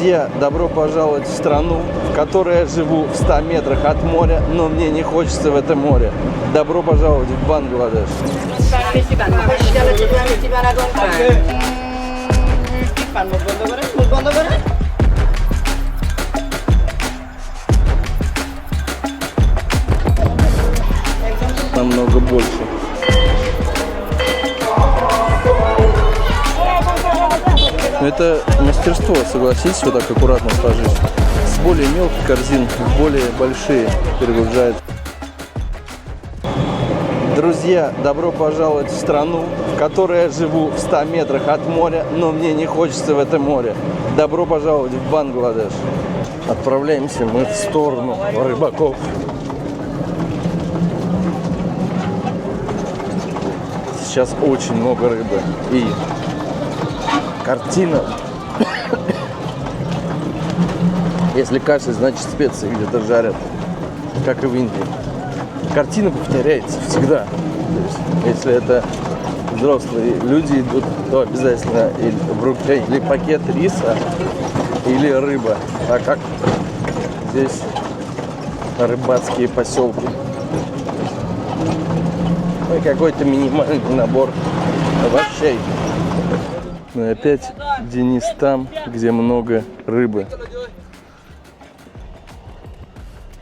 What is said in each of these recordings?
Друзья, добро пожаловать в страну, в которой я живу в 100 метрах от моря, но мне не хочется в это море. Добро пожаловать в Бангладеш. Намного больше. Это мастерство, согласитесь, вот так аккуратно сложить. С более мелких корзин в более большие перегружает. Друзья, добро пожаловать в страну, в которой я живу в 100 метрах от моря, но мне не хочется в это море. Добро пожаловать в Бангладеш. Отправляемся мы в сторону рыбаков. Сейчас очень много рыбы и картина. Если каша, значит специи где-то жарят, как и в Индии. Картина повторяется всегда. То есть, если это взрослые люди идут, то обязательно в руке или пакет риса, или рыба. Так как здесь рыбацкие поселки. Ну и какой-то минимальный набор овощей. Ну и опять Денис там, где много рыбы.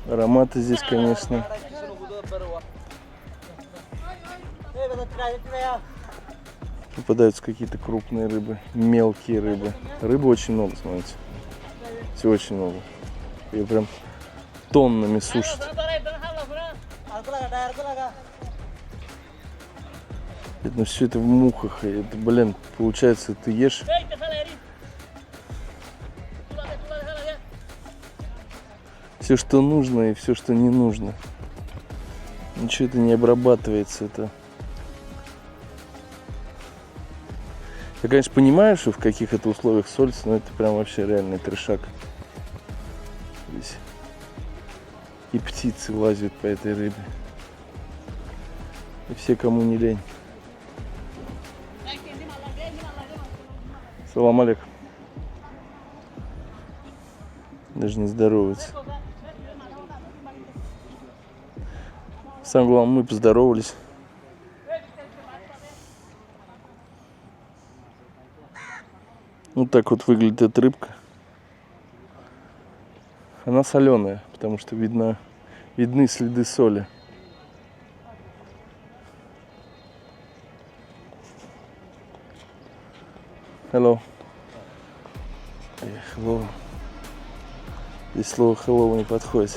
Ароматы здесь, конечно. Попадаются какие-то крупные рыбы, мелкие рыбы. Рыбы очень много, смотрите. Все очень много. Ее прям тоннами сушат. Но все это в мухах. И это, блин, получается, ты ешь. Все, что нужно, и все, что не нужно. Ничего это не обрабатывается. Это. Я, конечно, понимаю, что в каких это условиях солится, но это прям вообще реальный трешак. Здесь и птицы лазят по этой рыбе. И все, кому не лень. Салам алейкум. Даже не здороваются. Самое главное, мы поздоровались. Вот так вот выглядит эта рыбка. Она соленая, потому что видны следы соли. Hello. Hello. Здесь слово hello не подходит.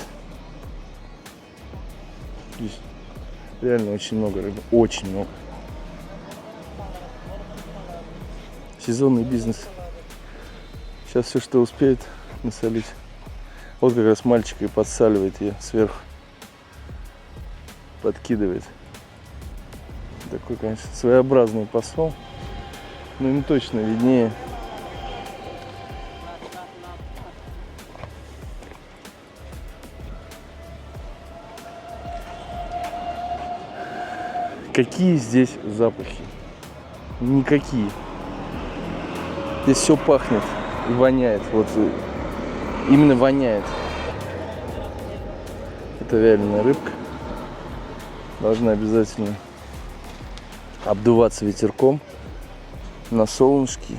Здесь реально очень много рыбы. Очень много. Сезонный бизнес. Сейчас все, что успеет насолить. Вот как раз мальчик и подсаливает ее сверху. Подкидывает. Такой, конечно, своеобразный посол. Но ему точно виднее. Какие здесь запахи? Никакие. Здесь все пахнет и воняет. Вот именно воняет. Это вяленая рыбка. Должна обязательно обдуваться ветерком на солнышке.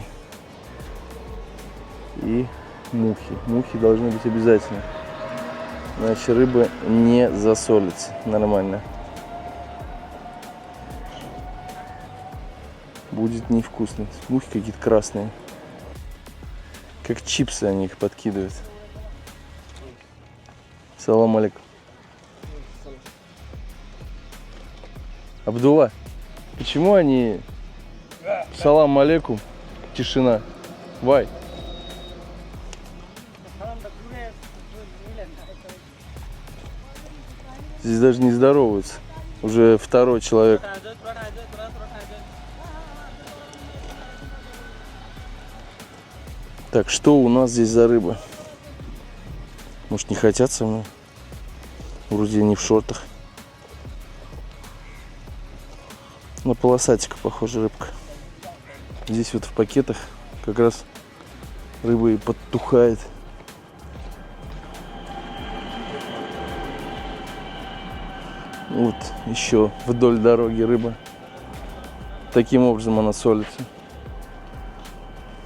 И мухи. Мухи должны быть обязательно. Иначе рыба не засолится нормально. Будет невкусно. Мухи какие-то красные. Как чипсы они их подкидывают. Салам алейкум. Абдулла, почему они... Салам алейкум. Тишина. Вай. Здесь даже не здороваются. Уже второй человек. Так, что у нас здесь за рыба? Может, не хотят со мной? Вроде не в шортах. На полосатика похожа рыбка. Здесь вот в пакетах как раз Рыба и подтухает. Вот еще вдоль дороги рыба. Таким образом она солится.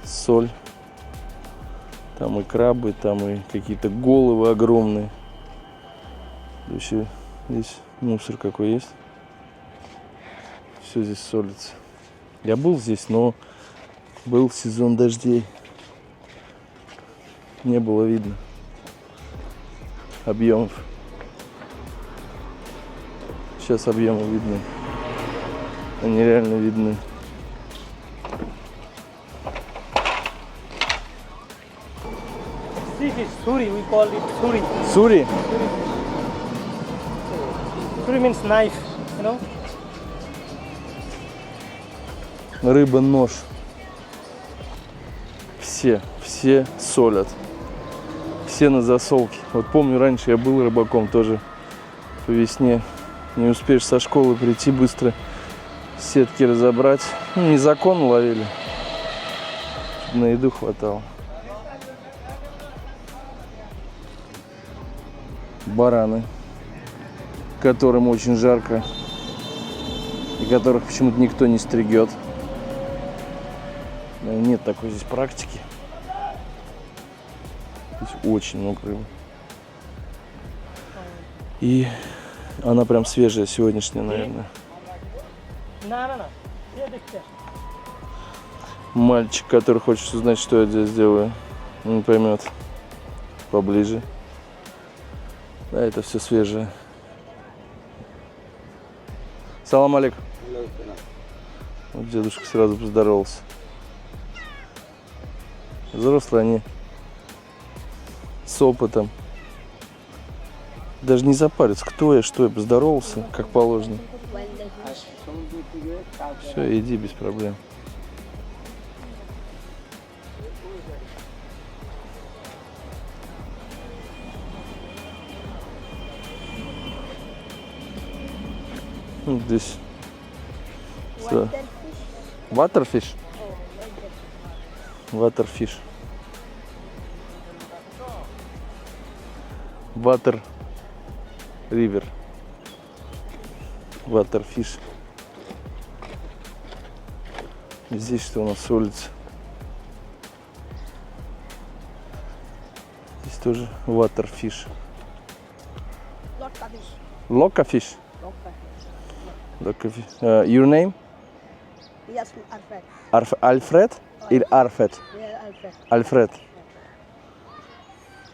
Соль. Там и крабы, там и какие-то головы огромные. Еще здесь мусор какой есть. Все здесь солится. Я был здесь, но был сезон дождей. Не было видно объемов. Сейчас объемы видны. Они реально видны. Suri, we call it suri. Сури? Suri means knife, you know. Рыба-нож. Все солят. Все на засолке. Вот помню, раньше я был рыбаком тоже по весне. Не успеешь со школы прийти быстро, сетки разобрать. Ну, незаконно ловили, чтобы на еду хватало. Бараны, которым очень жарко и которых почему-то никто не стригет. Нет такой здесь практики. Здесь очень много рыбы. И она прям свежая, сегодняшняя, наверное. Мальчик, который хочет узнать, что я здесь делаю, не поймет поближе. Да, это все свежее. Салам алейкум. Вот дедушка сразу поздоровался. Взрослые они с опытом. Даже не запарятся, кто я, что я, поздоровался, как положено. Все, иди без проблем. Вот здесь waterfish. Waterfish. Water river. Waterfish. Здесь что у нас с улицы? Здесь тоже waterfish. Locafish. Locafish. Your name? Yes, Alfred. Alfred? Или Арфед? Yeah, Alfred. Альфред.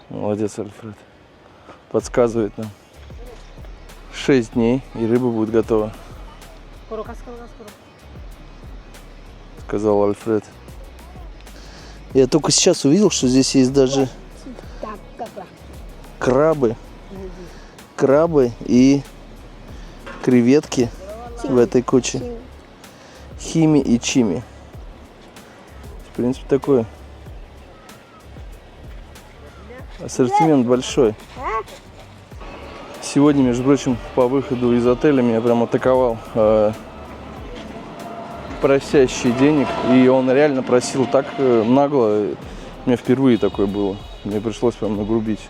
Молодец, Альфред. Подсказывает нам. 6 дней, и рыба будет готова. Сказал Альфред. Я только сейчас увидел, что здесь есть даже крабы. Крабы и креветки в этой куче. Хими и чими. В принципе, такой ассортимент большой. Сегодня, между прочим, по выходу из отеля меня прям атаковал просящий денег. И он реально просил так нагло. У меня впервые такое было. Мне пришлось прям нагрубить.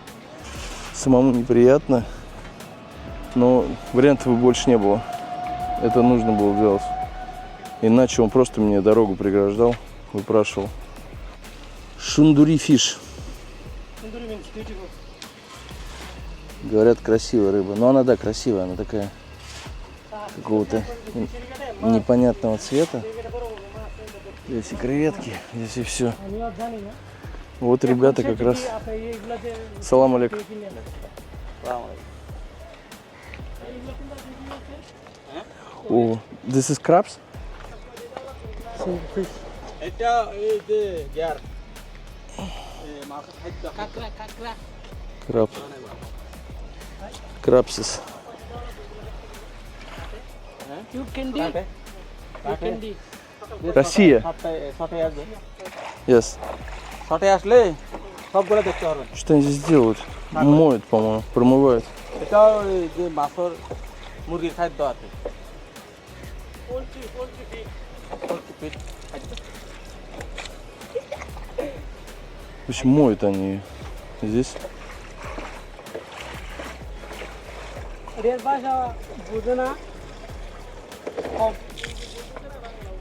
Самому неприятно. Но вариантов больше не было. Это нужно было делать. Иначе он просто мне дорогу преграждал, выпрашивал. Шундури фиш. Говорят, красивая рыба. Но она, да, красивая. Она такая какого-то непонятного цвета. Здесь и креветки, здесь и все. Вот ребята как раз. Салам алейкум. О, this is crabs? Краб. Крабсис. Россия. Yes. Что они здесь делают? Моют, по-моему, промывают. В общем, моют они здесь.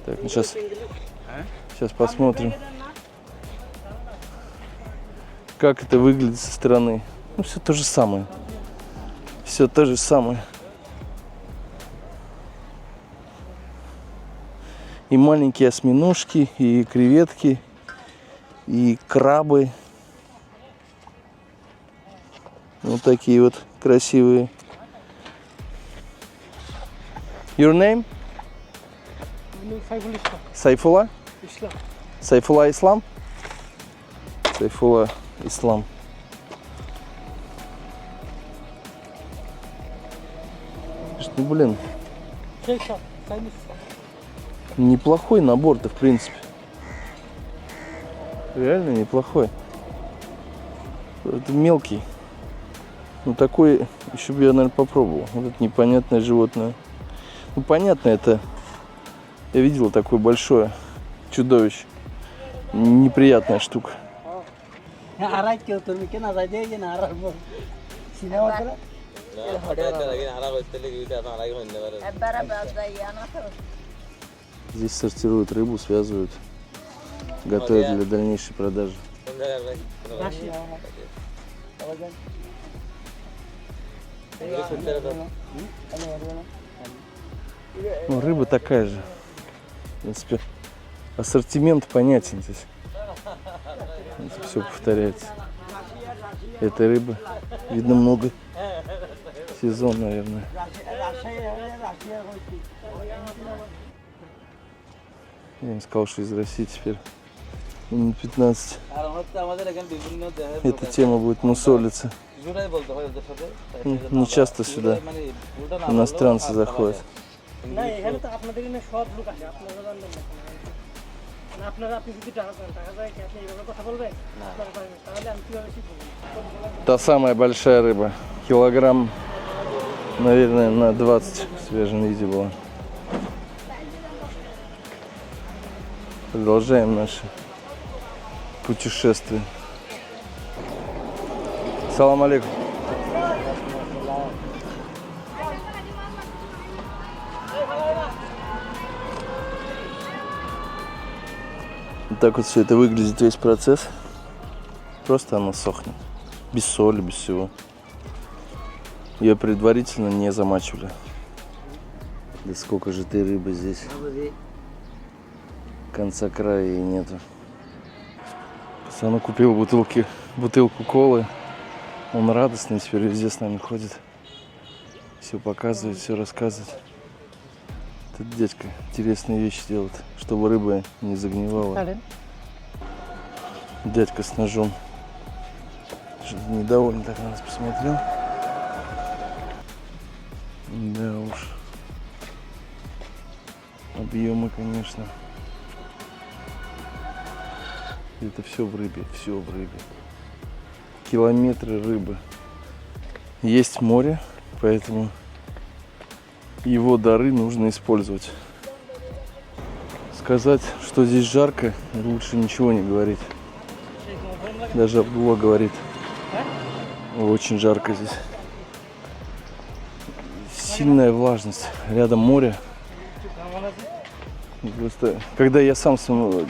Так, ну сейчас посмотрим, как это выглядит со стороны. Ну, все то же самое. Все то же самое. И маленькие осьминожки, и креветки, и крабы. Вот такие вот красивые. Your name? Сайфула? Сайфула Ислам? Сайфула Ислам. Ну, блин, неплохой набор-то, в принципе. Реально неплохой. Это мелкий. Ну, такой еще бы я, наверное, попробовал. Вот это непонятное животное. Ну, понятно, это... Я видел такое большое чудовище. Неприятная штука. Здесь сортируют рыбу, связывают, готовят для дальнейшей продажи. Ну, рыба такая же. В принципе, ассортимент понятен здесь. Все повторяется. Этой рыбы видно много. Сезон, наверное. Я им сказал, что из России теперь минут 15. Эта тема будет мусолиться. Не часто сюда иностранцы заходят. Та самая большая рыба. Килограмм, наверное, на 20 в свежем виде была. Продолжаем наше путешествие. Салам алейкум. Вот так вот все это выглядит, весь процесс. Просто оно сохнет. Без соли, без всего. Ее предварительно не замачивали. Да сколько же этой рыбы здесь. Конца края и нету. Пацан купил бутылку колы. Он радостный, теперь везде с нами ходит. Все показывает, все рассказывает. Этот дядька интересные вещи делает, чтобы рыба не загнивала. Дядька с ножом. Что-то недовольно так на нас посмотрел. Да уж. Объемы, конечно. Это все в рыбе, все в рыбе. Километры рыбы. Есть море, поэтому его дары нужно использовать. Сказать, что здесь жарко, лучше ничего не говорить. Даже Абдулла говорит, очень жарко здесь. Сильная влажность, рядом море. Просто, когда я сам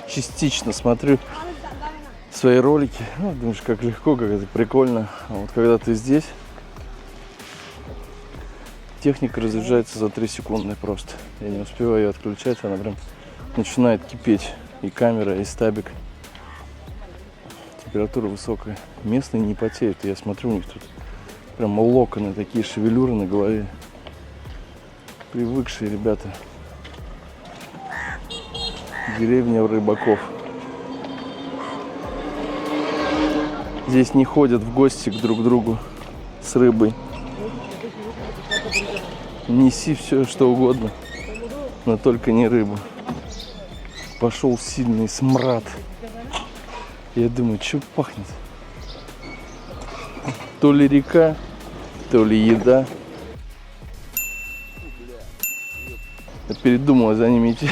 частично смотрю свои ролики, думаешь, как легко, как это прикольно. А вот когда ты здесь, техника разряжается за 3 секунды просто. Я не успеваю ее отключать, она прям начинает кипеть. И камера, и стабик. Температура высокая. Местные не потеют. Я смотрю, у них тут прям локоны, такие шевелюры на голове. Привыкшие ребята. Деревня рыбаков. Здесь не ходят в гости друг к другу с рыбой. Неси все, что угодно, но только не рыбу. Пошел сильный смрад. Я думаю, что пахнет? То ли река, то ли еда. Я передумал за ними идти.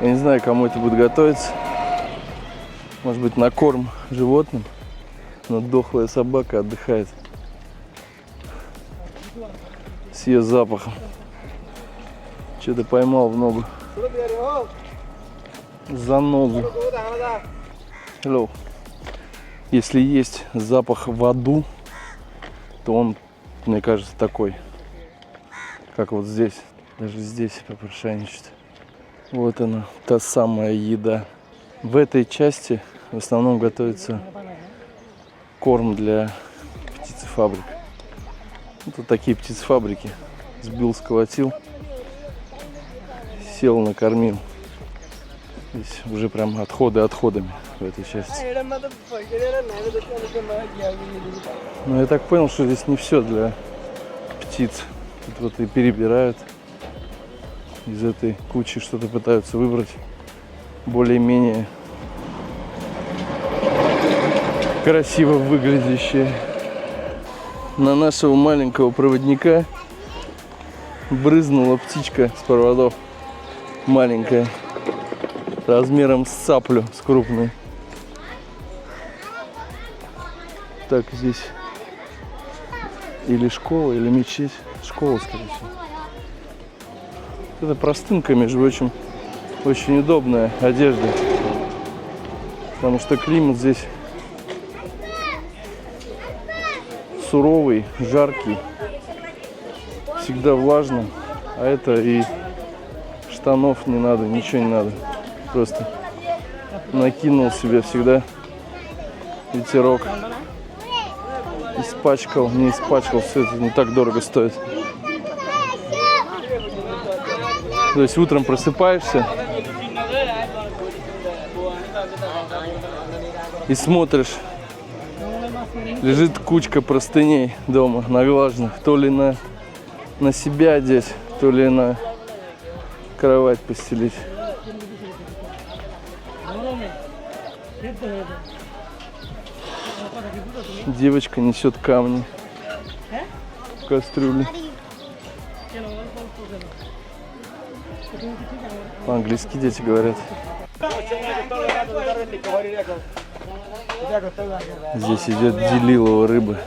Я не знаю, кому это будет готовиться. Может быть, на корм животным. Но дохлая собака отдыхает с ее запахом. Что-то поймал в ногу. За ногу. Hello. Если есть запах в аду, то он, мне кажется, такой. Как вот здесь. Даже здесь попрошайничает. Вот она, та самая еда. В этой части в основном готовится корм для птицефабрик. Вот такие птицефабрики. Сбил, сколотил, сел, накормил. Здесь уже прям отходы отходами в этой части. Но я так понял, что здесь не все для птиц. Тут вот и перебирают. Из этой кучи что-то пытаются выбрать более-менее красиво выглядящее. На нашего маленького проводника брызнула птичка с проводов. Маленькая. Размером с цаплю, с крупной. Так, здесь или школа, или мечеть. Школа, скорее всего. Это простынка, между прочим, очень удобная одежда. Потому что климат здесь суровый, жаркий. Всегда влажно. А это и штанов не надо, ничего не надо. Просто накинул себе всегда ветерок. Испачкал, не испачкал, все это не так дорого стоит. То есть утром просыпаешься и смотришь, лежит кучка простыней дома наглаженных, то ли на себя одеть, то ли на кровать постелить. Девочка несет камни в кастрюле. По-английски дети говорят. Здесь идет делилово рыбы.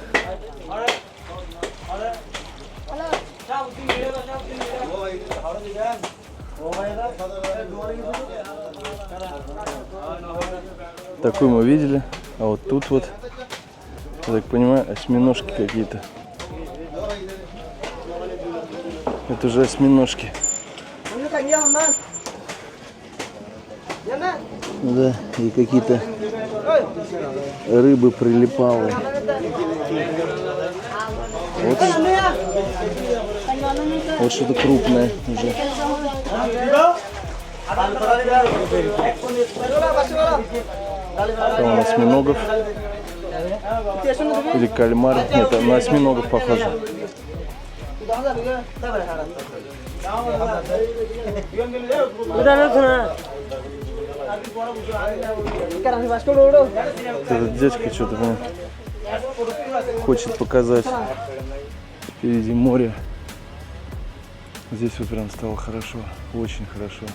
Такую мы видели. А вот тут вот, я так понимаю, осьминожки какие-то. Это же осьминожки. Да, и какие-то рыбы прилипалы. Вот что-то крупное уже. Там осьминогов. Или кальмары. Это на осьминогов похоже. Этот дядька что-то хочет показать. Впереди море. Здесь вот прям стало хорошо. Очень хорошо.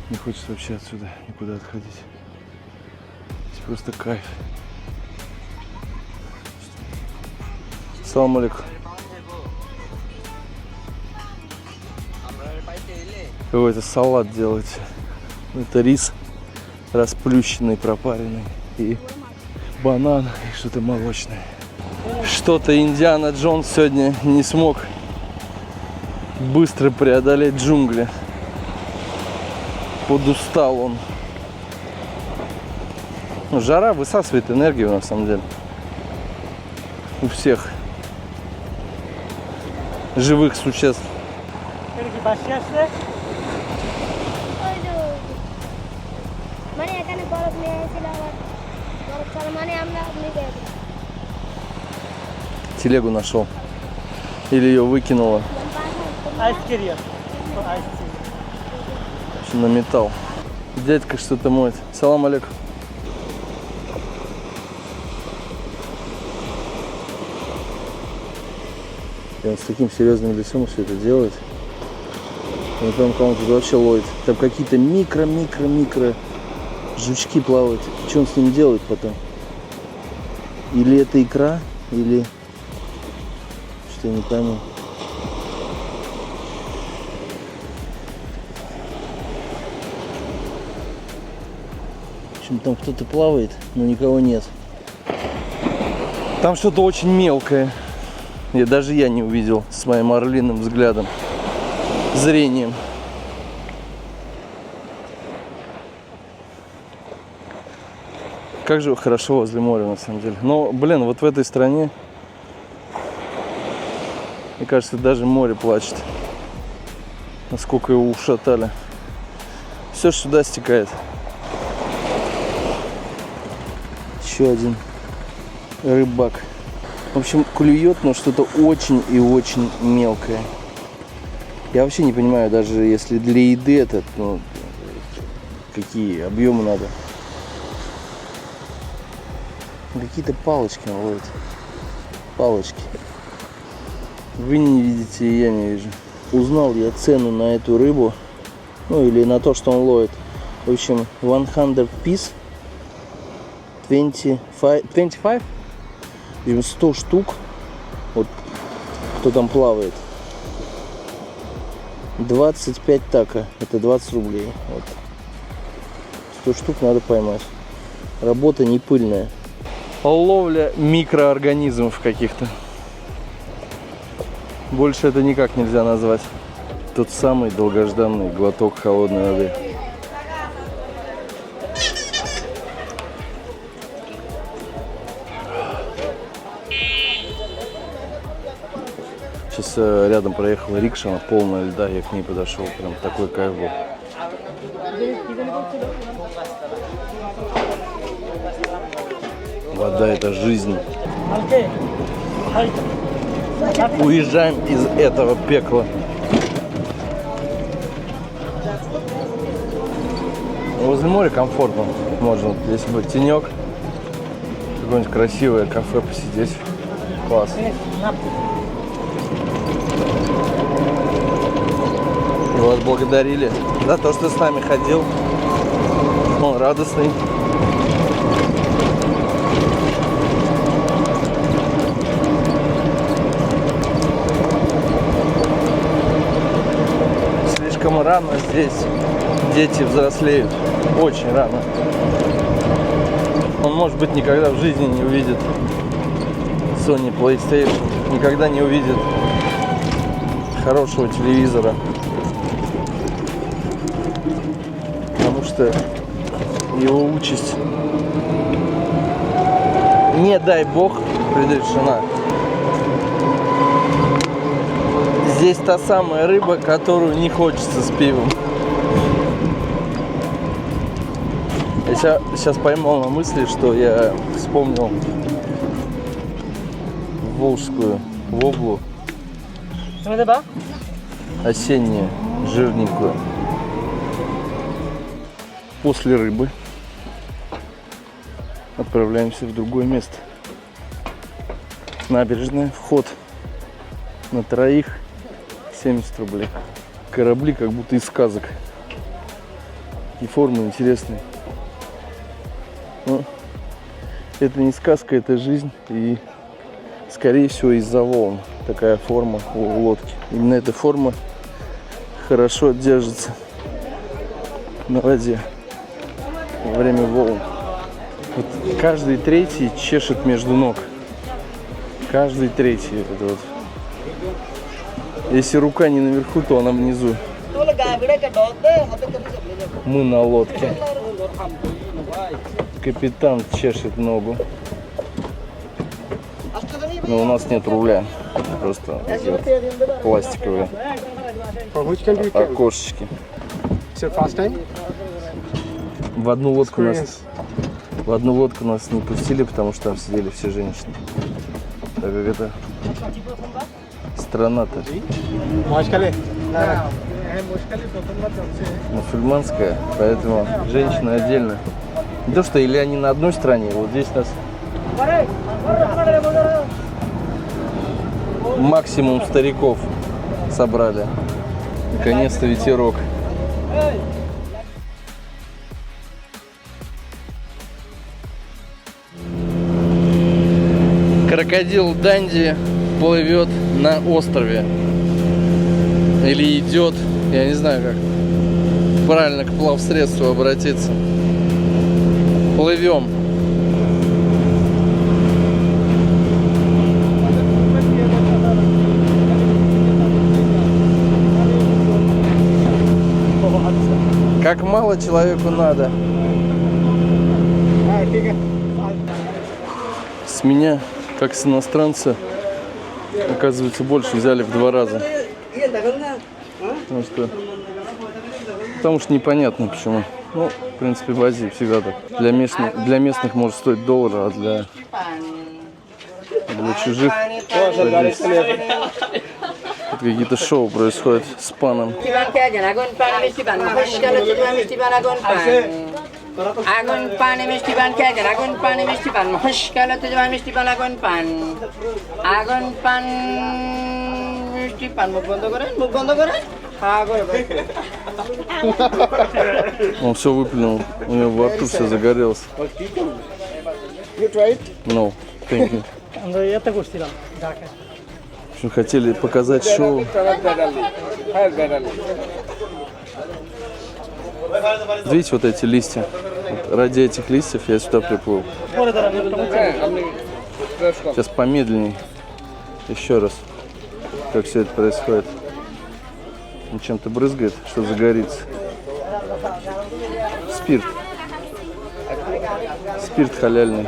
Не хочется вообще отсюда никуда отходить. Здесь просто кайф. Салам алейкум. Какой-то салат делается. Это рис расплющенный, пропаренный. И банан, и что-то молочное. Что-то Индиана Джонс сегодня не смог быстро преодолеть джунгли. Подустал он. Ну, жара высасывает энергию на самом деле. У всех живых существ. Телегу нашел. Или ее выкинуло. На металл. Дядька что-то моет. Салам алейкум. И он с таким серьезным лицом все это делает. Я не помню, кому тут вообще ловит. Там какие-то микро жучки плавают. Что он с ним делает потом? Или это икра, или... Что я не пойму. В общем, там кто-то плавает, но никого нет. Там что-то очень мелкое. Даже я не увидел с моим орлиным взглядом, зрением. Как же хорошо возле моря, на самом деле. Но, блин, вот в этой стране, мне кажется, даже море плачет. Насколько его ушатали. Все сюда стекает. Еще один рыбак. В общем, клюет, но что-то очень и очень мелкое. Я вообще не понимаю, даже если для еды это, ну, какие объемы надо. Какие-то палочки он ловит. Палочки. Вы не видите, и я не вижу. Узнал я цену на эту рыбу. Ну, или на то, что он ловит. В общем, 100 piece. 25? 100 штук. Вот кто там плавает. 25 така. Это 20 рублей. Вот. 100 штук надо поймать. Работа не пыльная. Ловля микроорганизмов каких-то. Больше это никак нельзя назвать. Тот самый долгожданный глоток холодной воды. Сейчас рядом проехала рикша, она полная льда, я к ней подошел, прям такой кайф был. Вода — это жизнь. Уезжаем из этого пекла. Возле моря комфортно. Можно, если бы тенек, какое-нибудь красивое кафе посидеть. Класс. И вас благодарили за то, что с нами ходил. Он радостный. Слишком рано здесь дети взрослеют. Очень рано. Он, может быть, никогда в жизни не увидит Sony PlayStation, никогда не увидит хорошего телевизора. Потому что его участь, не дай бог, предрешена. Здесь та самая рыба, которую не хочется с пивом. Я сейчас поймал на мысли, что я вспомнил волжскую воблу, осеннюю, жирненькую. После рыбы отправляемся в другое место. Набережная, вход на троих 70 рублей. Корабли как будто из сказок. И формы интересные. Но это не сказка, это жизнь. И скорее всего из-за волн такая форма у лодки. Именно эта форма хорошо держится на воде во время волн. Вот каждый третий чешет между ног. Каждый третий. Это вот. Если рука не наверху, то она внизу. Мы на лодке. Капитан чешет ногу. Но у нас нет руля. Просто вот пластиковые окошечки. В одну лодку нас не пустили, потому что там сидели все женщины. Так как это страна-то мусульманская, поэтому женщины отдельно. Не то, что или они на одной стороне, вот здесь нас максимум стариков собрали. Наконец-то ветерок. Крокодил Данди плывет на острове. Или идет, я не знаю, как правильно к плавсредству обратиться. Плывем. Как мало человеку надо. С меня, как с иностранца, оказывается, больше взяли в 2 раза. Потому что непонятно почему. Ну, в принципе, в Азии всегда так. Для местных может стоить $1, а для чужих тут какие-то шоу происходят с паном. আগুন পানি মিষ্টি পান খেয়ে যান আগুন পানি মিষ্টি পান মহেশকালতে যাওয়া মিষ্টি পান আগুন পান মিষ্টি পান মুখ বন্ধ করেন Он все выплюнул, у него во рту все загорелось. No, thank you. আমরা এতে করছিলাম ঢাকায়। В общем, хотели показать шоу. Видите вот эти листья? Вот ради этих листьев я сюда приплыл. পরে দাঁড়ান একটা বলছি। Сейчас помедленней. Еще раз. Как все это происходит. Он чем-то брызгает, что загорится. Спирт. Спирт халяльный.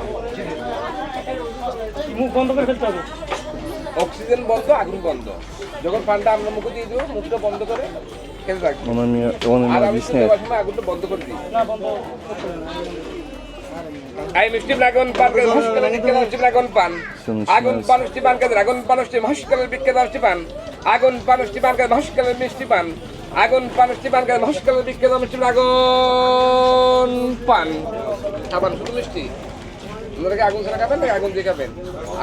মুখ বন্ধ করে ফেলতে হবে। অক্সিজেন বন্ধ, আগুন বন্ধ। যখন পানটা আমরা মুখে দিয়ে দেবো, মুখটা বন্ধ করে খেতে থাকবো। Он ему объясняет. আগুনটা বন্ধ করে দিই। না বন্ধ করতে হবে না। আই মিষ্টি আগুন পান করে মহেশকালের বিখ্যাত মিষ্টি আগুন পান। আগুন পান মিষ্টি পান করে আগুন পান মিষ্টি মহেশকালের বিখ্যাত মিষ্টি পান। আগুন পান মিষ্টি পান করে মহেশকালের মিষ্টি পান। আগুন পান মিষ্টি পান করে মহেশকালের বিখ্যাত মিষ্টি আগুন পান। খাবার শুধু মিষ্টি। আপনারা কি আগুন ছাড়া খাবেন নাকি আগুন দিয়ে খাবেন?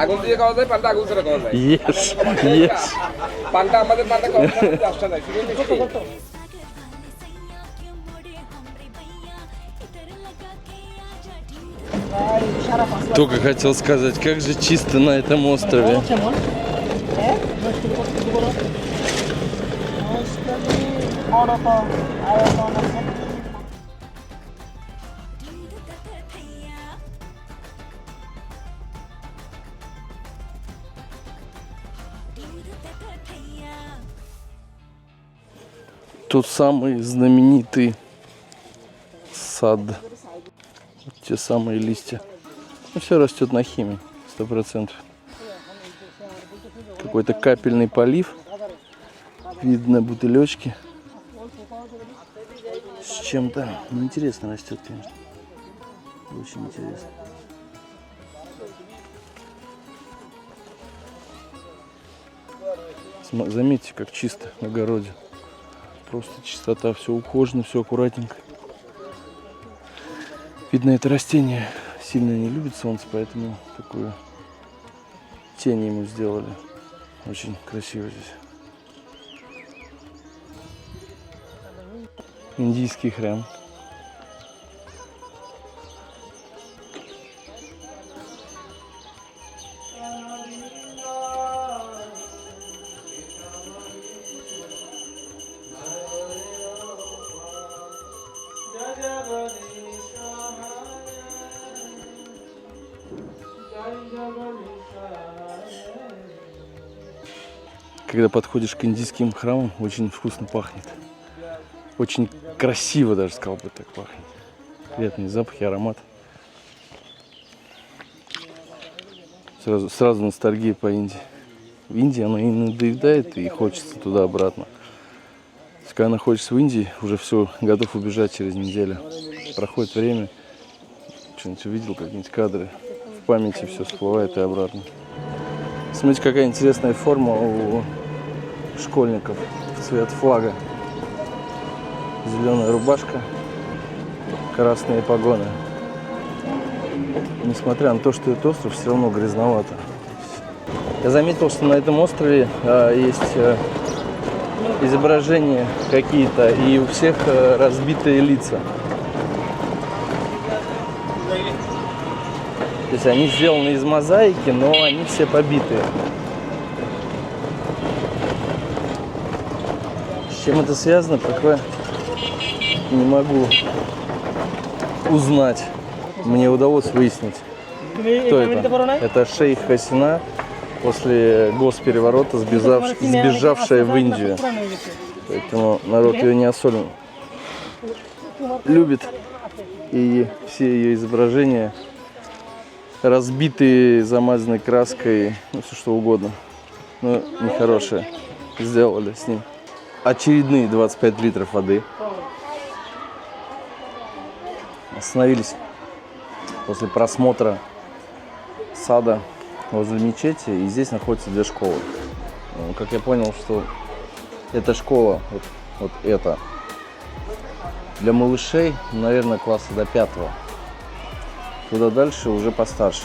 আগুন দিয়ে খাওয়া যায়, পানটা আগুন ছাড়া খাওয়া যায়। Yes, yes. পানটা আমাদের পানটা খাওয়া যায়, আসটা নাই শুধু মিষ্টি। Только хотел сказать, как же чисто на этом острове. Тот самый знаменитый сад. Вот те самые листья. Ну, все растет на химии, 100%. Какой-то капельный полив. Видно бутылечки с чем-то. Ну, интересно растет, конечно. Очень интересно. Заметьте, как чисто в огороде. Просто чистота, все ухожено, все аккуратненько. Видно, это растение сильно не любит солнце, поэтому такую тень ему сделали. Очень красиво здесь. Индийский храм. Когда подходишь к индийским храмам, очень вкусно пахнет. Очень красиво даже, сказал бы, так пахнет. Приятные запахи, аромат. Сразу ностальгия по Индии. В Индии оно и надоедает, и хочется туда-обратно. Когда находишься в Индии, уже все, готов убежать через неделю. Проходит время, что-нибудь увидел, какие-нибудь кадры. В памяти все всплывает и обратно. Смотрите, какая интересная форма у школьников в цвет флага. Зеленая рубашка, красные погоны. Несмотря на то, что это остров, все равно грязновато. Я заметил, что на этом острове есть изображения какие-то, и у всех разбитые лица. То есть они сделаны из мозаики, но они все побитые. С чем это связано, пока не могу узнать. Мне удалось выяснить, кто это. Это шейх Хасина, после госпереворота, сбежавшая в Индию. Поэтому народ ее не особенно любит. И все ее изображения разбитые, замазанные краской, ну все что угодно. Но нехорошее сделали с ним. Очередные 25 литров воды. Остановились после просмотра сада возле мечети, и здесь находятся две школы. Как я понял, что эта школа, вот эта, для малышей, наверное, класса до 5. Туда дальше уже постарше.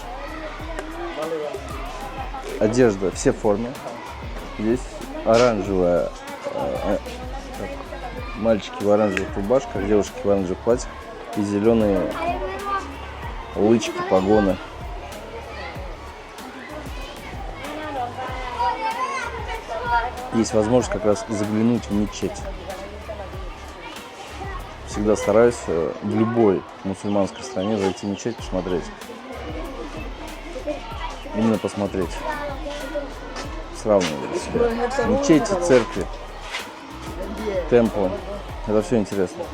Одежда, все в форме. Здесь оранжевая, мальчики в оранжевых рубашках, девушки в оранжевых платьях и зеленые лычки, погоны. Есть возможность как раз заглянуть в мечеть. Всегда стараюсь в любой мусульманской стране зайти в мечеть, посмотреть. Именно посмотреть. Сравнивать себя. Мечети, церкви, темплы. Это все интересно.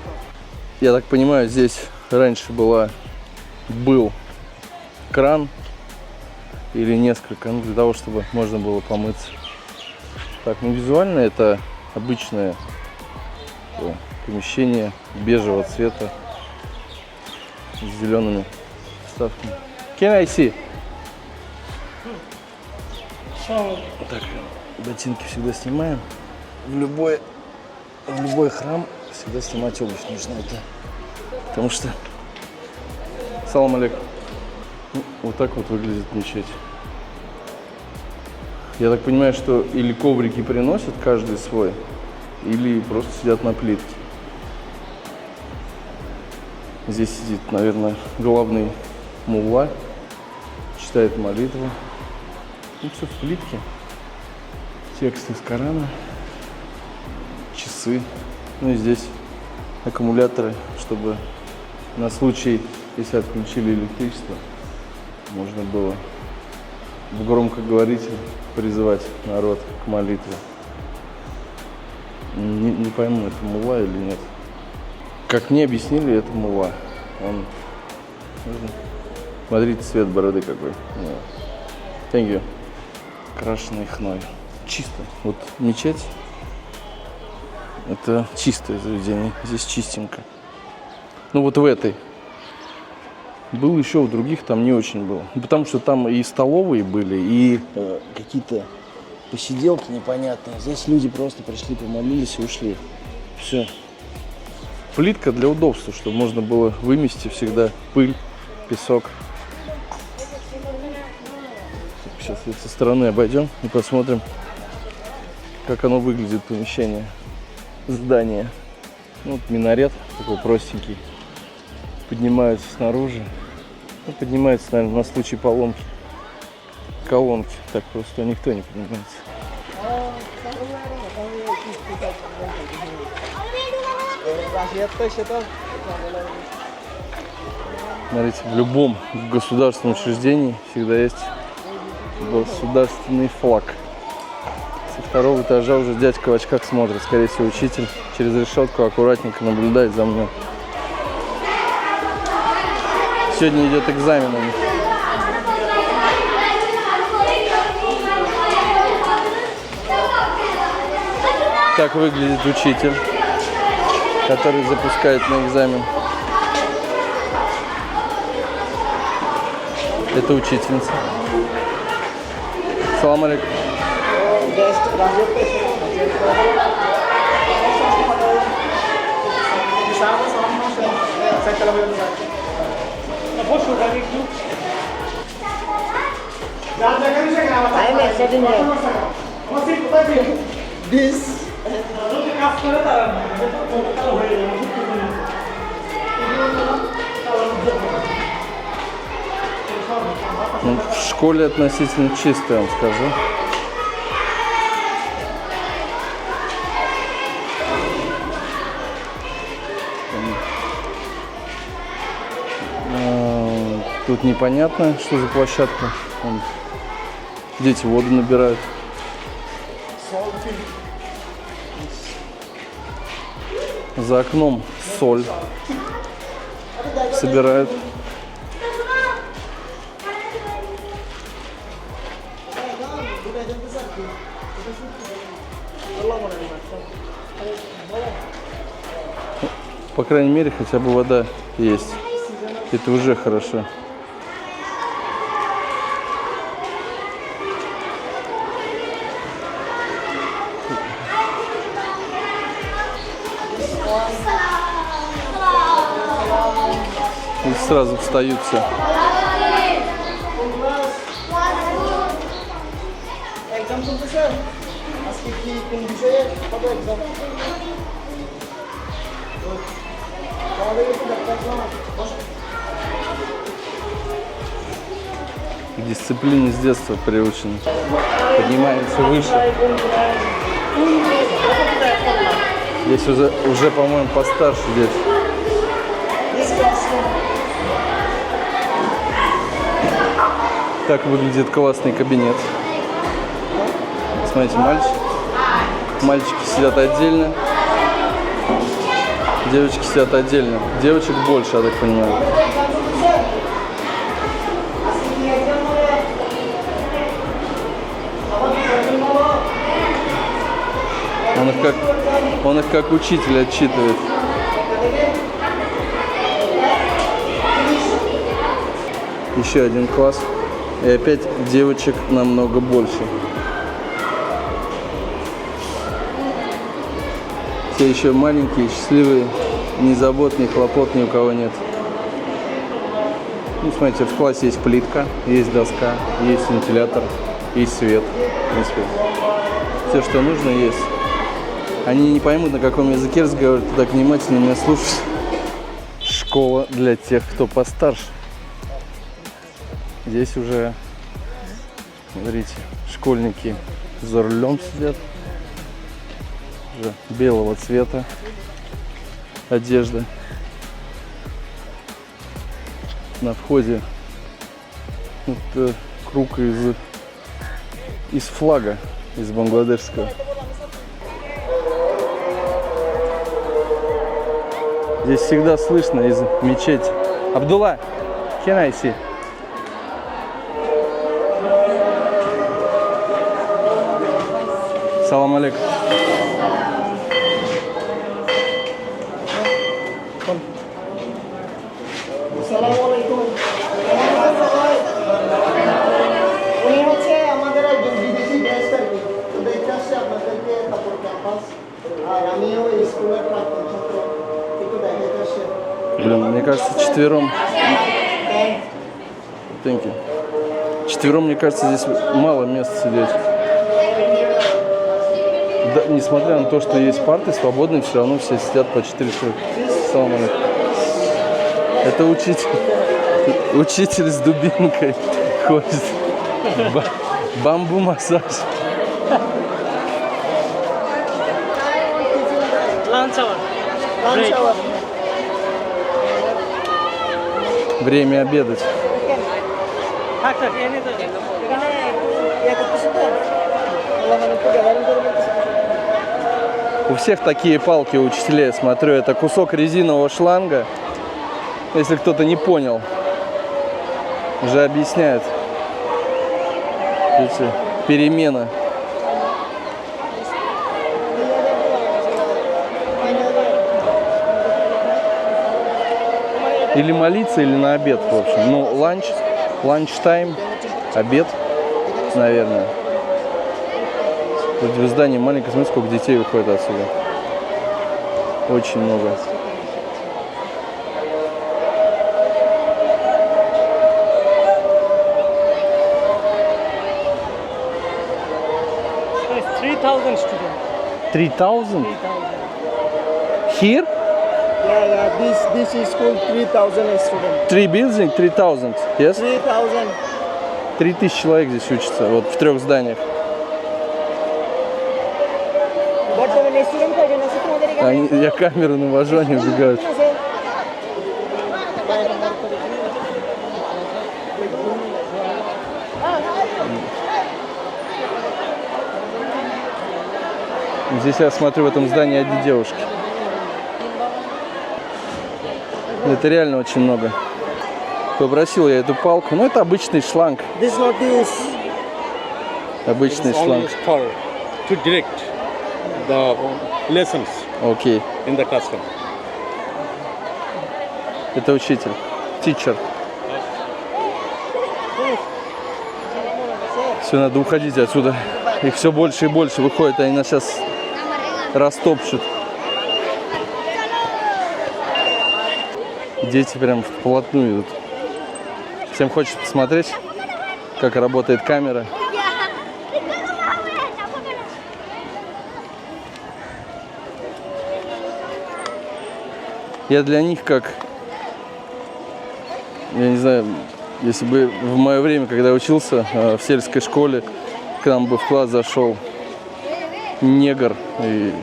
Я так понимаю, здесь раньше был кран или несколько, для того, чтобы можно было помыться. Так, ну визуально это обычное помещение бежевого цвета с зелеными вставками. Can I see? Так, ботинки всегда снимаем. В любой храм всегда снимать обувь нужно. Это потому что... Салам алейкум. Вот так вот выглядит мечеть. Я так понимаю, что или коврики приносят каждый свой, или просто сидят на плитке. Здесь сидит, наверное, главный мулла, читает молитву. Ну, все в плитке. Текст из Корана, часы. Ну и здесь аккумуляторы, чтобы на случай, если отключили электричество, можно было в громкоговоритель призывать народ к молитве. Не пойму, это мулла или нет. Как мне объяснили, это мулла. Он... Смотрите, цвет бороды какой. Thank you. Крашеный хной. Чисто. Вот мечеть. Это чистое заведение. Здесь чистенько. Ну вот в этой. Был еще в других, там не очень было. Потому что там и столовые были, и какие-то посиделки непонятные. Здесь люди просто пришли, помолились и ушли. Все. Плитка для удобства, чтобы можно было вымести всегда пыль, песок. Сейчас вот со стороны обойдем и посмотрим, как оно выглядит, помещение, здание. Вот минарет такой простенький. Поднимаются снаружи. Ну, поднимается, наверное, на случай поломки колонки. Так просто никто не поднимается. Смотрите, в любом государственном учреждении всегда есть государственный флаг. Со второго этажа уже дядька в очках смотрит, скорее всего, учитель. Через решетку аккуратненько наблюдает за мной. Сегодня идет экзамен у них. Так выглядит учитель, который запускает на экзамен. Это учительница. Салам алейкум. I am sitting here. This কাজ করে তারা কালো হয়ে যায় Ну, в школе относительно чисто, я вам скажу. Тут непонятно, что за площадка. Вон дети воду набирают. За окном соль собирают. По крайней мере, хотя бы вода есть. Это уже хорошо. И сразу встают все. এক্সাম চলতেছে আজকে কি কোন বিষয়ে কত এক্সাম আমাদের একটু দেখলাম К дисциплине с детства приучены. Поднимается выше. Здесь уже по-моему, постарше дети. Так выглядит классный кабинет. Смотрите, мальчики сидят отдельно, девочки сидят отдельно. Девочек больше, я так понимаю. Он их как учитель отчитывает. Еще один класс. И опять девочек намного больше. Все еще маленькие, счастливые, ни забот, ни хлопот ни у кого нет. Ну, смотрите, в классе есть плитка, есть доска, есть вентилятор, есть свет. В принципе, все, что нужно, есть. Они не поймут, на каком языке разговаривают, так внимательно меня слушают. Школа для тех, кто постарше. Здесь уже, смотрите, школьники за рулем сидят. Уже белого цвета одежда. На входе вот, круг из флага, из бангладешского. Здесь всегда слышно из мечети. Абдулла, can I see? Салам алейкум. আসসালামু আলাইকুম উনি হচ্ছে আমাদের একজন বিদেশি গেস্ট আর কি তো দেখতে আসছে আপনাদেরকে তারপর ক্যাম্পাস আর আমিও এই স্কুলের প্রাক্তন ছাত্র একটু দেখাতে আসছে Блин, мне кажется, четвером... Thank you. Четвером, мне кажется, здесь мало мест сидеть. Да, несмотря на то, что есть парты свободные, все равно все сидят по 4 человека. Салам алейкум. Это учитель с дубинкой ходит. Бамбу-массаж. Lunch hour lunch hour Время обедать. থাক থাক এনে তো এখানে একটু ইয়ে করতেছে তো আল্লাহ মানে একটু গ্যাদারিং করে বলতেছে У всех такие палки у учителей, я смотрю. Это кусок резинового шланга. Если кто-то не понял, уже объясняют. Видите, перемена. Или молиться, или на обед, в общем. Ну, ланч-тайм, обед, наверное. Тут в здании маленькое, смотрите, сколько детей выходит отсюда. Очень много. তো 3000 স্টুডেন্ট 3000? 3000 Here? Yeah, this is school 3,000 students. 3 building, 3000, yes? 3,000. 3000 человек здесь учатся, вот в 3 зданиях. Я камеру навожу, они убегают. Здесь я смотрю, в этом здании одни девушки. Это реально очень много. Попросил я эту палку. Ну, это обычный шланг. This not use. Обычный Only шланг. used for to direct the lessons Окей. in the classroom. Это учитель. Teacher. Все, надо уходить отсюда. Их все больше и больше выходит. Они нас сейчас растопчут. Дети прям вплотную идут. Всем хочется посмотреть, как работает камера. Я для них как, я не знаю, если бы в мое время, когда я учился в сельской школе, к нам бы в класс зашел негр и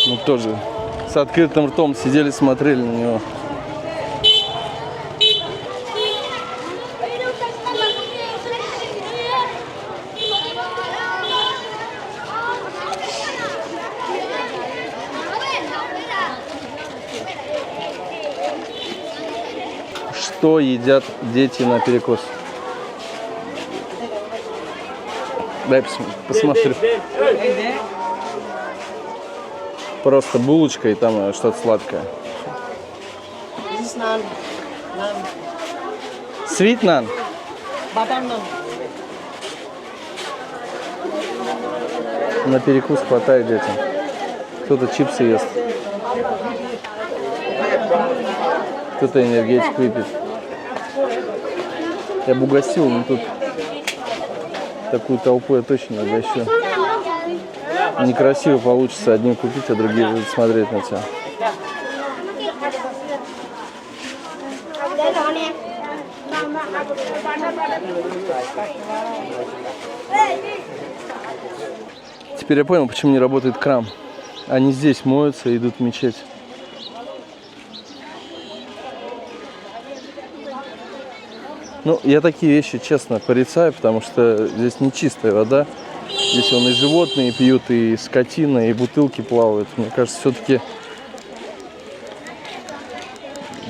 ну, тоже с открытым ртом сидели, смотрели на него. Что едят дети на перекус? Дай посмотрю. Просто булочка и там что-то сладкое. This naan. Naan. Sweet naan. Butter naan. На перекус хватает детям. Кто-то чипсы ест. Кто-то энергетик выпьет. Я бы угостил, но тут такую толпу я точно не угощу. Некрасиво получится одним купить, а другие будут смотреть на тебя. Теперь я понял, почему не работает кран. Они здесь моются и идут в мечеть. Ну, я такие вещи, честно, порицаю, потому что здесь не чистая вода. Здесь вон и животные пьют, и скотина, и бутылки плавают. Мне кажется, все-таки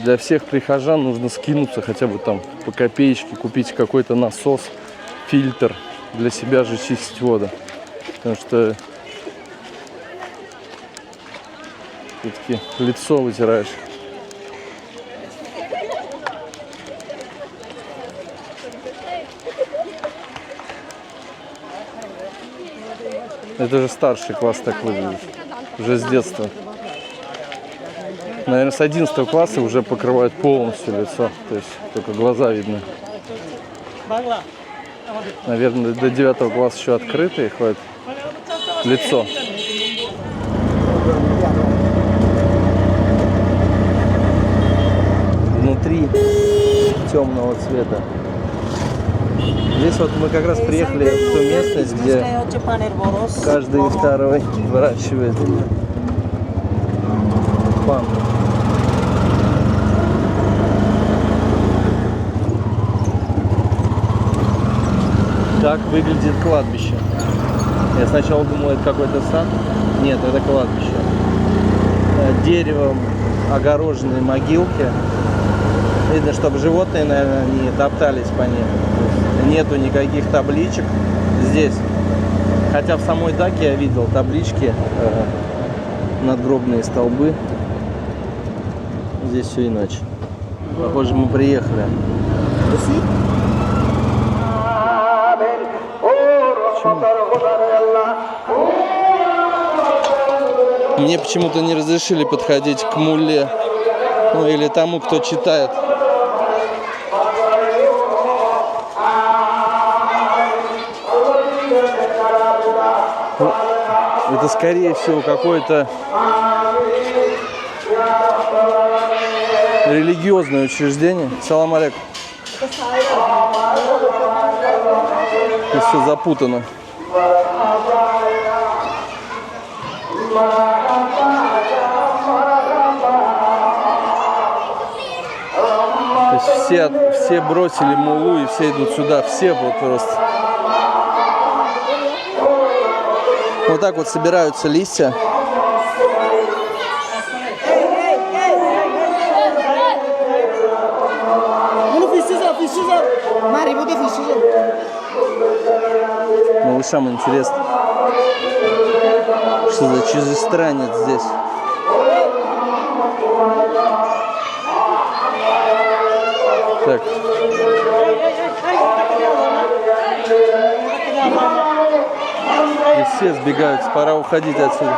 для всех прихожан нужно скинуться хотя бы там по копеечке, купить какой-то насос, фильтр, для себя же чистить воду. Потому что все-таки лицо вытираешь. Это уже старший класс так выглядит. Уже с детства. Наверное, с 11 класса уже покрывают полностью лицо. То есть только глаза видны. Наверное, до 9 класса еще открытые ходят. Лицо. Внутри темного цвета. Здесь вот мы как раз приехали в ту местность, где каждый второй выращивает пан. Так выглядит кладбище. Я сначала думал, это какой-то сад. Нет, это кладбище. Деревом огороженные могилки. Видно, чтобы животные, наверное, не топтались по ним. Нету никаких табличек здесь. Хотя в самой Даке я видел таблички, надгробные столбы. Здесь все иначе. Похоже, мы приехали. Мне почему-то не разрешили подходить к мулле, ну или тому, кто читает. Это, скорее всего, какое-то религиозное учреждение. Салам алейкум. Здесь все запутано. То есть все бросили мулу и все идут сюда. Все вот просто. Вот так вот собираются листья. Малышам интересно, что за чужестранец здесь. Так. И все сбегаются, пора уходить отсюда.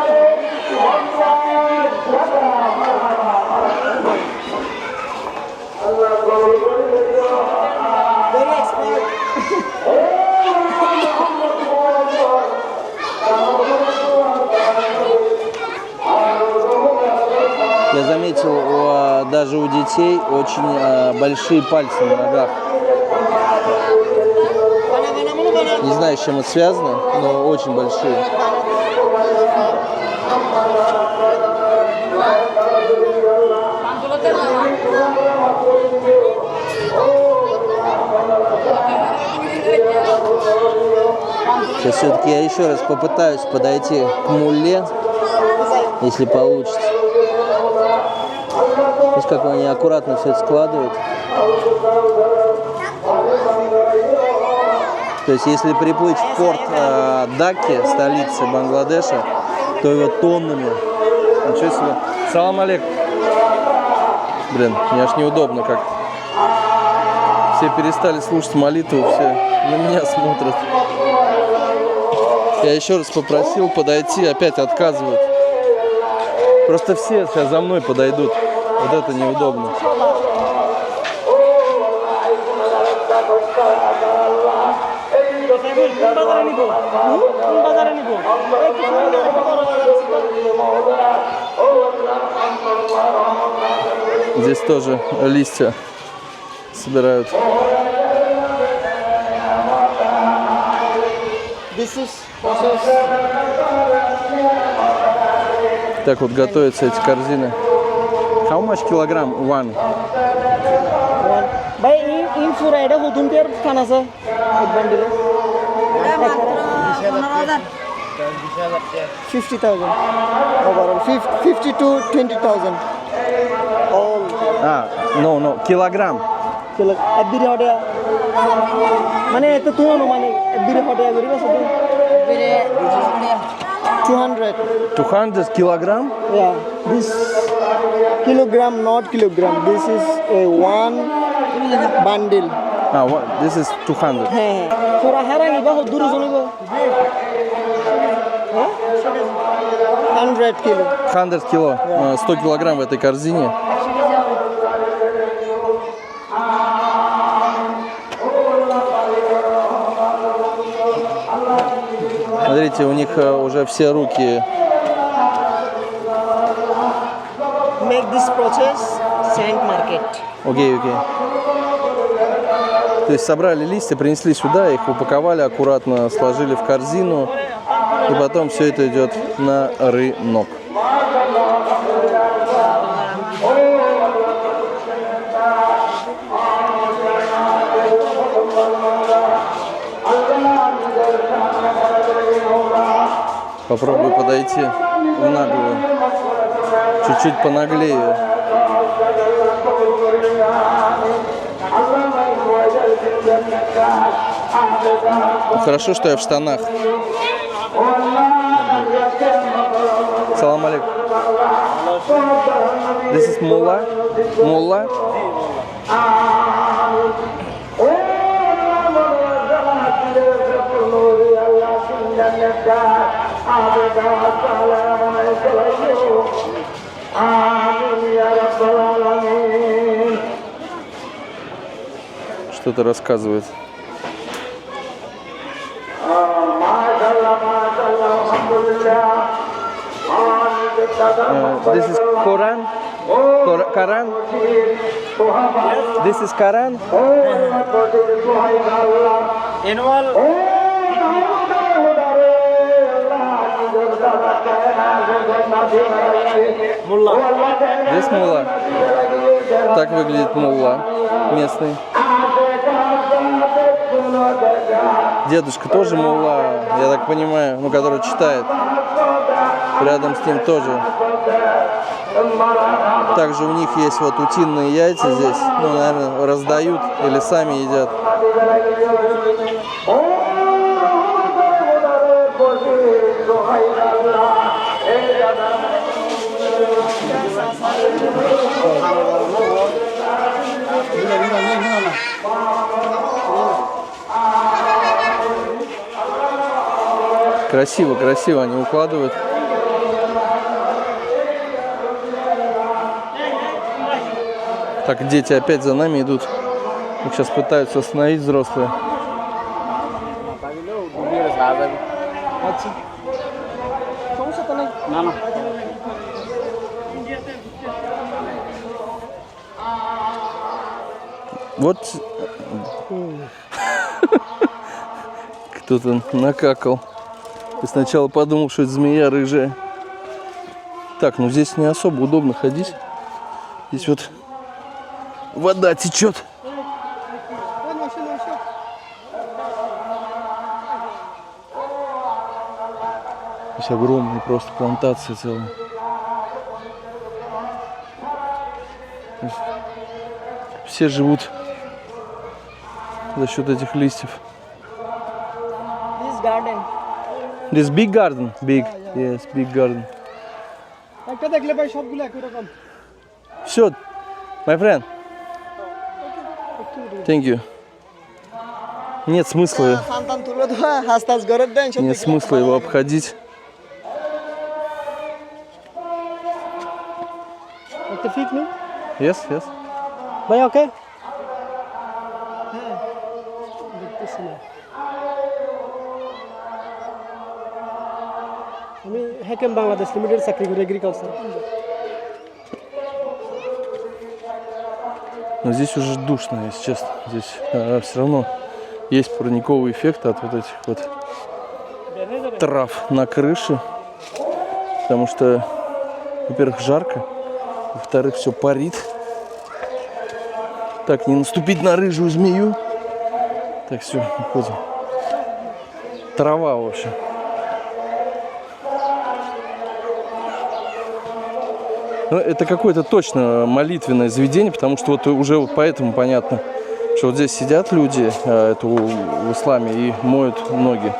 Я заметил, даже у детей очень большие пальцы на ногах. Не знаю, с чем это связано, но очень большие. Сейчас все-таки я еще раз попытаюсь подойти к мулле, если получится. Видишь, как они аккуратно все это складывают. То есть, если приплыть в порт Даки, столицы Бангладеша, то его тоннами. Ничего себе. Салам алейкум. Блин, мне аж неудобно как-то. Все перестали слушать молитву, все на меня смотрят. Я еще раз попросил подойти, опять отказывают. Просто все сейчас за мной подойдут. Вот это неудобно. Здесь тоже листья собирают. Так вот готовятся эти корзины. How much kilogram one? By in Fura, এটা হতুন কে খান আছে এক বান্ডিলে 50,000 overall 50 to 20,000 all No, kilogram. এবিরে হডে মানে এত তো মানে এবিরে হডে করিবা সব 200 kilogram? Yeah, this kilogram, not kilogram. This is a one bundle. This is 200. So, harang iba dur zonigo. 100 kilo. 100 кило, 100 килограмм в этой корзине. Смотрите, у них уже все руки. Make this process sand market. Окей. То есть собрали листья, принесли сюда, их упаковали аккуратно, сложили в корзину, и потом все это идет на рынок. Попробую подойти в наглую, чуть-чуть понаглее. Хорошо, что я в штанах. Салам алейкум. This is Mullah. Mullah. Что-то рассказывает. Alhamdulillah. This is Quran? Quran? This is Quran? Annual. Mullah. Здесь мулла. Так выглядит мулла местный. Дедушка тоже мулла, я так понимаю, ну, который читает. Рядом с ним тоже. Также у них есть вот утиные яйца здесь. Ну, наверное, раздают или сами едят. Красиво, красиво они укладывают. Так, дети опять за нами идут. Их сейчас пытаются остановить взрослые. Вот кто-то накакал. И сначала подумал, что это змея рыжая. Так, ну здесь не особо удобно ходить. Здесь вот вода течет. Здесь огромные просто плантации целые. Все живут за счет этих листьев. This garden. This big garden, big, yes, big garden. একটা দেখলে ভাই সবগুলো একই রকম। Все, my friend. Thank you. Нет смысла. সন্তান তুলে দেওয়া হাসতাস ঘরের দেন সব। Нет смысла его обходить. একটা ফিক নেই? Yes, yes. ভাই ওকে? হ্যাঁ। দেখতেছি না। আমি হেকেম বাংলাদেশ লিমিটেড চাকরি করি এগ্রিকালচার। Но здесь уже душно, если честно. Здесь все равно есть парниковый эффект от вот этих вот трав на крыше. Потому что, во-первых, жарко, во-вторых, все парит. Так, не наступить на рыжую змею. Так, все, уходим. Трава, в общем. Ну, это какое-то точно молитвенное заведение, потому что вот уже вот поэтому понятно, что вот здесь сидят люди это в исламе и моют ноги.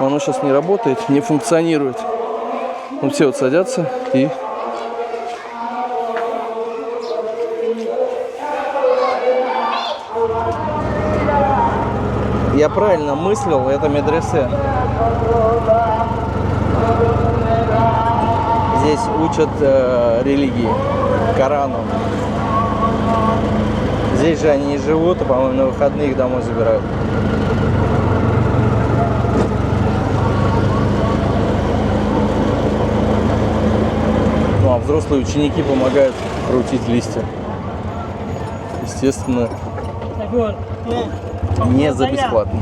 Но оно сейчас не работает, не функционирует. Вот все вот садятся и... Я правильно мыслил, это медресе. Здесь учат религии, Корану. Здесь же они и живут, а, по-моему, на выходные их домой забирают. Ну, а взрослые ученики помогают крутить листья. Естественно, не за бесплатно.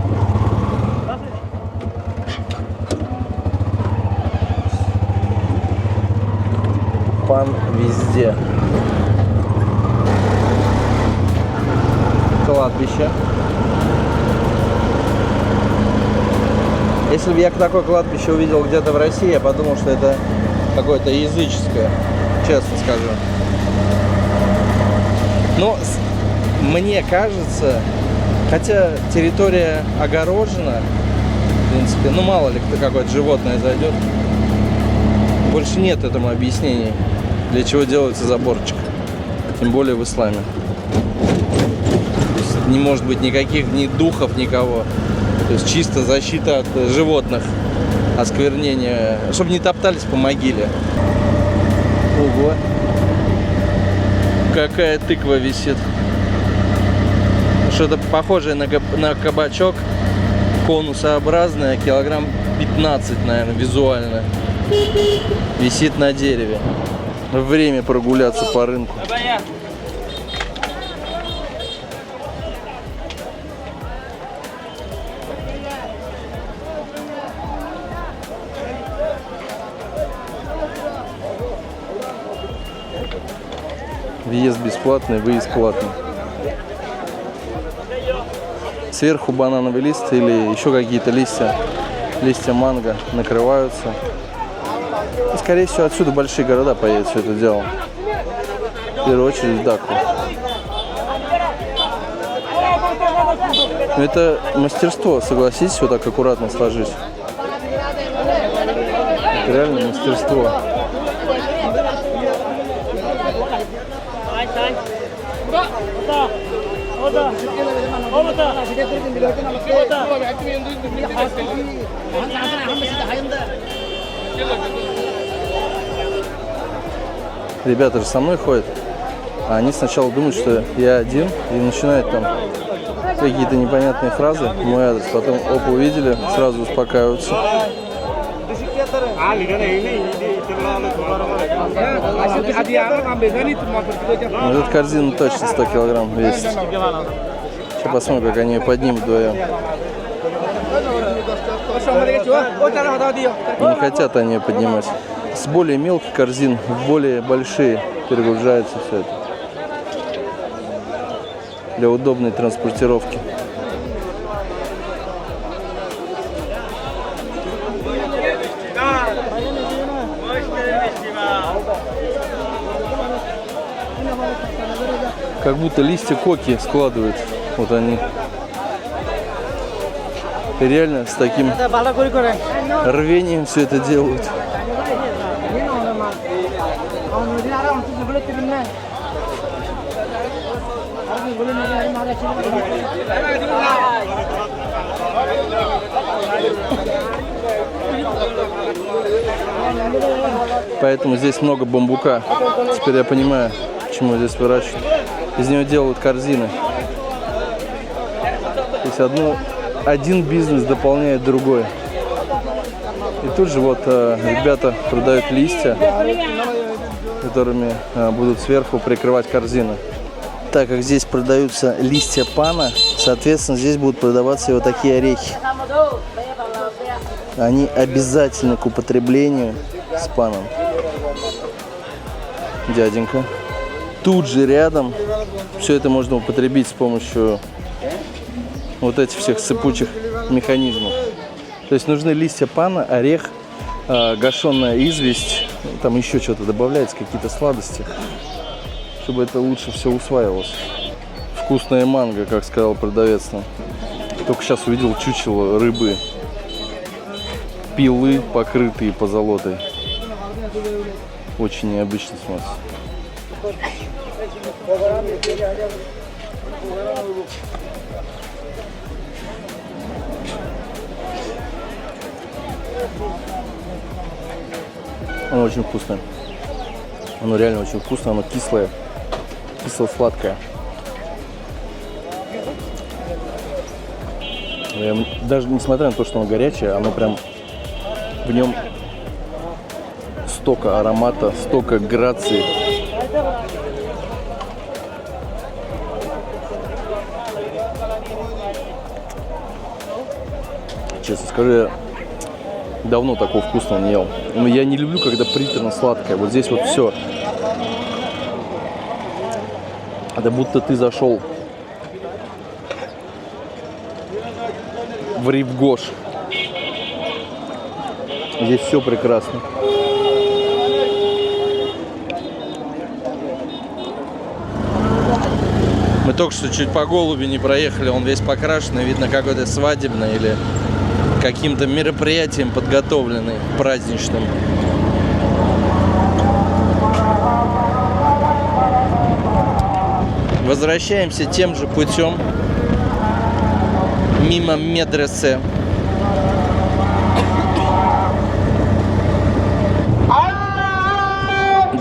Пан везде. Кладбище. Если бы я такое кладбище увидел где-то в России, я подумал, что это какое-то языческое, честно скажу. Но мне кажется, хотя территория огорожена, в принципе, ну мало ли кто какое-то животное зайдет, больше нет этому объяснений, для чего делается заборчик, тем более в исламе. То есть не может быть никаких ни духов, никого. То есть чисто защита от животных, осквернения, чтобы не топтались по могиле. Ого! Какая тыква висит. Что-то похожее на кабачок, конусообразное, килограмм 15, наверное, визуально. Висит на дереве. Время прогуляться по рынку. Въезд бесплатный, выезд платный. Сверху банановый лист или еще какие-то листья манго накрываются. И, скорее всего, отсюда большие города поедут все это дело. В первую очередь в Даку. Но это мастерство, согласитесь, вот так аккуратно сложить. Это реально мастерство. Ребята же со мной ходят, а они сначала думают, что я один, и начинают там какие-то непонятные фразы в мой адрес, потом оба увидели, сразу успокаиваются. Вот эта корзина точно 100 килограмм весит. Сейчас посмотрим, как они ее поднимут вдвоем. Не хотят они ее поднимать. С более мелких корзин в более большие перегружается все это. Для удобной транспортировки. Как будто листья коки складывают. Вот они. И реально с таким рвением все это делают. Поэтому здесь много бамбука. Теперь я понимаю, почему здесь выращивают. Из него делают корзины. То есть один бизнес дополняет другой. И тут же вот ребята продают листья, которыми будут сверху прикрывать корзины. Так как здесь продаются листья пана, соответственно, здесь будут продаваться и вот такие орехи. Они обязательны к употреблению с паном. Дяденька. Тут же рядом все это можно употребить с помощью вот этих всех сыпучих механизмов. То есть нужны листья пана, орех, гашеная известь, там еще что-то добавляется, какие-то сладости, чтобы это лучше все усваивалось. Вкусная манго, как сказал продавец нам. Только сейчас увидел чучело рыбы. Пилы, покрытые позолотой. Очень необычно смотрится. Оно очень вкусное. Оно реально очень вкусное, оно кислое, кисло-сладкое. Даже несмотря на то, что оно горячее, оно прям в нем столько аромата, столько грации. Честно скажу, я давно такого вкусного не ел. Но я не люблю, когда приторно-сладкое. Вот здесь вот все. Это будто ты зашел в Ривгош. Здесь все прекрасно. Мы только что чуть по Голуби не проехали. Он весь покрашенный. Видно, какой-то свадебный или каким-то мероприятием подготовленный, праздничным. Возвращаемся тем же путем мимо медресе.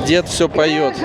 Дед все поет.